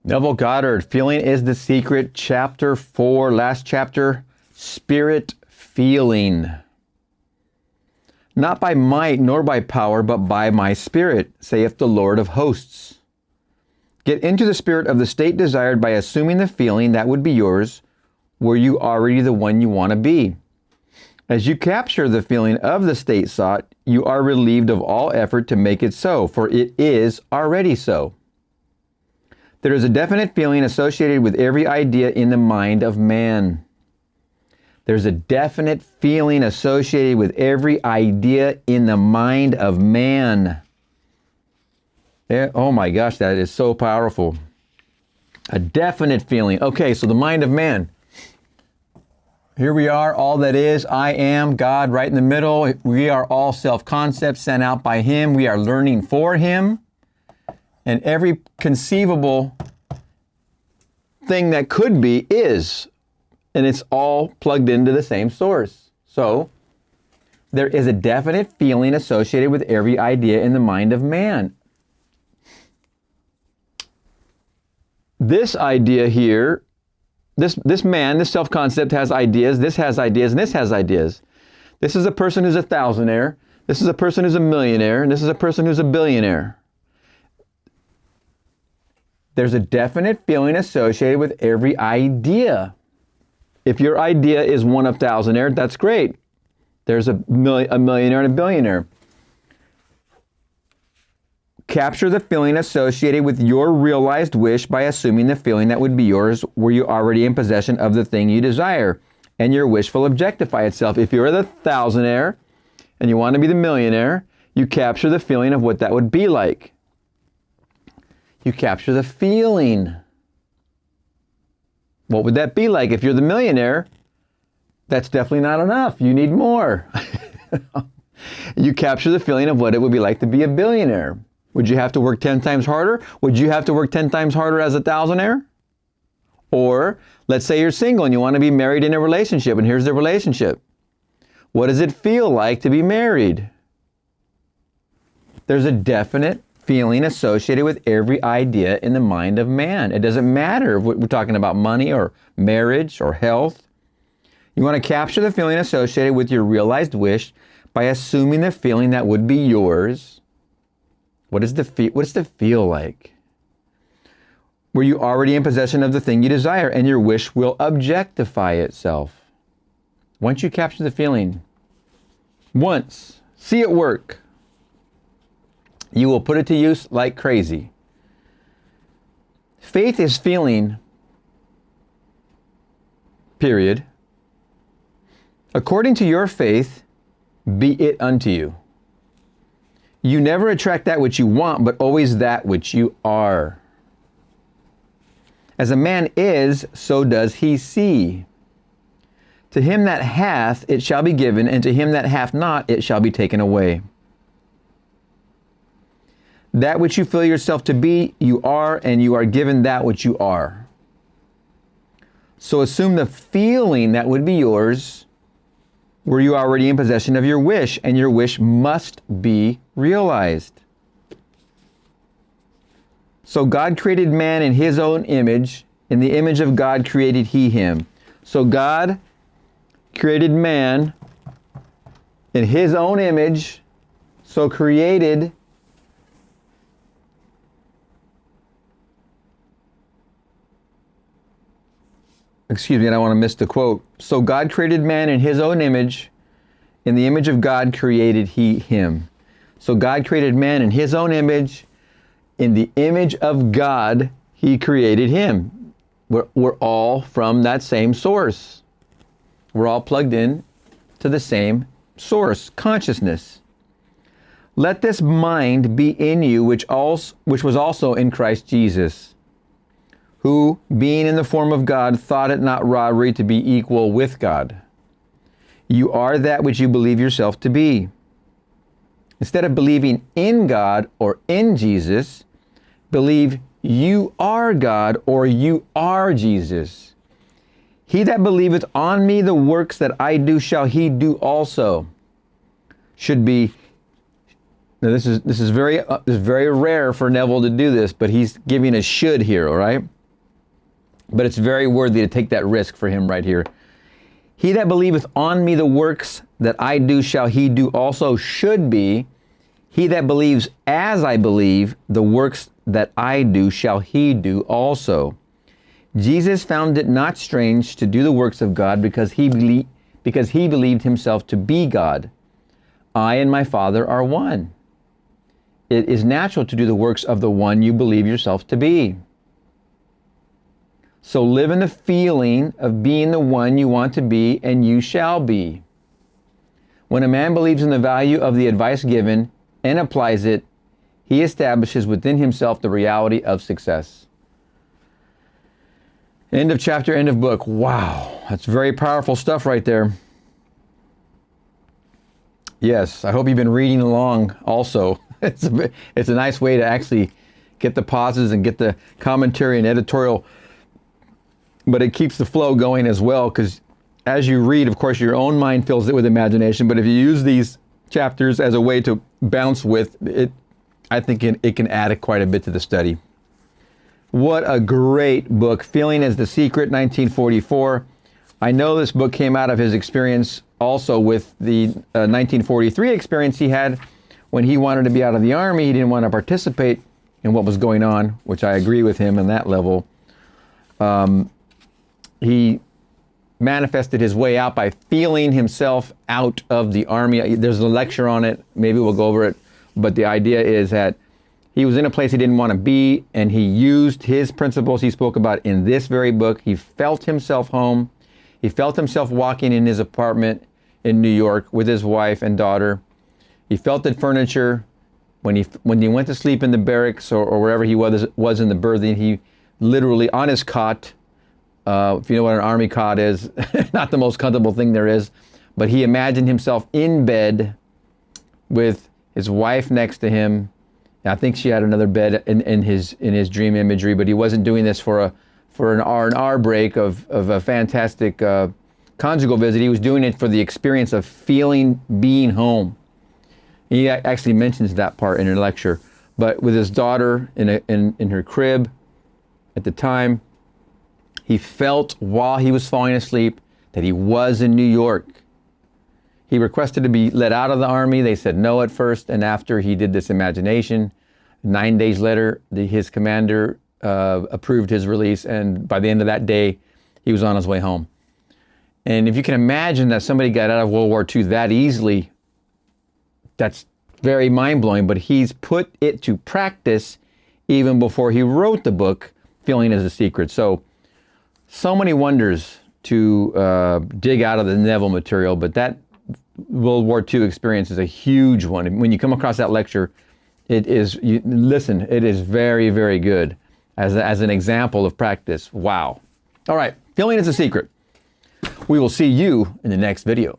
Neville Goddard, Feeling is the Secret, Chapter 4, last chapter, Spirit Feeling. Not by might nor by power, but by my Spirit, saith the Lord of hosts. Get into the spirit of the state desired by assuming the feeling that would be yours, were you already the one you want to be. As you capture the feeling of the state sought, you are relieved of all effort to make it so, for it is already so. There is a definite feeling associated with every idea in the mind of man. There's a definite feeling associated with every idea in the mind of man. Yeah, oh my gosh, that is so powerful. A definite feeling. Okay, so the mind of man. Here we are, all that is, I am, God right in the middle. We are all self-concepts sent out by Him. We are learning for Him. And every conceivable thing that could be is. And it's all plugged into the same source. So there is a definite feeling associated with every idea in the mind of man. This idea here, this man, this self-concept has ideas, this has ideas, and this has ideas. This is a person who's a thousandaire, this is a person who's a millionaire, and this is a person who's a billionaire. There's a definite feeling associated with every idea. If your idea is one of thousandaire, that's great. There's a millionaire and a billionaire. Capture the feeling associated with your realized wish by assuming the feeling that would be yours were you already in possession of the thing you desire, and your wish will objectify itself. If you're the thousandaire and you want to be the millionaire, you capture the feeling of what that would be like. You capture the feeling. What would that be like? If you're the millionaire, that's definitely not enough. You need more. You capture the feeling of what it would be like to be a billionaire. Would you have to work 10 times harder? Would you have to work 10 times harder as a thousandaire? Or let's say you're single and you want to be married in a relationship, and here's the relationship. What does it feel like to be married? There's a definite feeling associated with every idea in the mind of man. It doesn't matter if we're talking about money or marriage or health. You want to capture the feeling associated with your realized wish by assuming the feeling that would be yours. What does the feel like? Were you already in possession of the thing you desire, and your wish will objectify itself? Once you capture the feeling, once, see it work, you will put it to use like crazy. Faith is feeling, period. According to your faith, be it unto you. You never attract that which you want, but always that which you are. As a man is, so does he see. To him that hath, it shall be given, and to him that hath not, it shall be taken away. That which you feel yourself to be, you are, and you are given that which you are. So assume the feeling that would be yours were you already in possession of your wish, and your wish must be realized. So God created man in His own image. In the image of God created He him. So God created man in His own image. So created Excuse me, I don't want to miss the quote. So God created man in His own image. In the image of God created He him. So God created man in His own image. In the image of God, He created him. We're all from that same source. We're all plugged in to the same source, consciousness. Let this mind be in you, which was also in Christ Jesus, who, being in the form of God, thought it not robbery to be equal with God. You are that which you believe yourself to be. Instead of believing in God or in Jesus, believe you are God or you are Jesus. He that believeth on me, the works that I do shall he do also. Should be. Now this is very rare for Neville to do this, but he's giving a should here, all right? but it's very worthy to take that risk for him right here. He that believeth on me, the works that I do shall he do also, should be. He that believes as I believe, the works that I do shall he do also. Jesus found it not strange to do the works of God because he believed himself to be God. I and my Father are one. It is natural to do the works of the one you believe yourself to be. So live in the feeling of being the one you want to be, and you shall be. When a man believes in the value of the advice given and applies it, he establishes within himself the reality of success. End of chapter, end of book. Wow, that's very powerful stuff right there. Yes, I hope you've been reading along also. It's a nice way to actually get the pauses and get the commentary and editorial, but it keeps the flow going as well, because as you read, of course, your own mind fills it with imagination, but if you use these chapters as a way to bounce with it, I think it can add quite a bit to the study. What a great book. Feeling is the Secret, 1944. I know this book came out of his experience also with the 1943 experience he had when he wanted to be out of the Army. He didn't want to participate in what was going on, which I agree with him on that level. He manifested his way out by feeling himself out of the Army. There's a lecture on it. Maybe we'll go over it. But the idea is that he was in a place he didn't want to be, and he used his principles he spoke about in this very book. He felt himself home. He felt himself walking in his apartment in New York with his wife and daughter. He felt the furniture. When he went to sleep in the barracks or wherever he was in the berthing, he literally on his cot, if you know what an Army cot is, not the most comfortable thing there is, but he imagined himself in bed with his wife next to him. I think she had another bed in his dream imagery, but he wasn't doing this for an R&R break of a fantastic conjugal visit. He was doing it for the experience of being home. He actually mentions that part in a lecture. But with his daughter in her crib at the time, he felt while he was falling asleep that he was in New York. He requested to be let out of the Army. They said no at first, and after he did this imagination, 9 days later, his commander approved his release, and by the end of that day, he was on his way home. And if you can imagine that somebody got out of World War II that easily, that's very mind-blowing, but he's put it to practice even before he wrote the book, Feeling is the Secret. So many wonders to dig out of the Neville material, but that World War II experience is a huge one. When you come across that lecture, it is very, very good as an example of practice. Wow. All right, Feeling is the Secret. We will see you in the next video.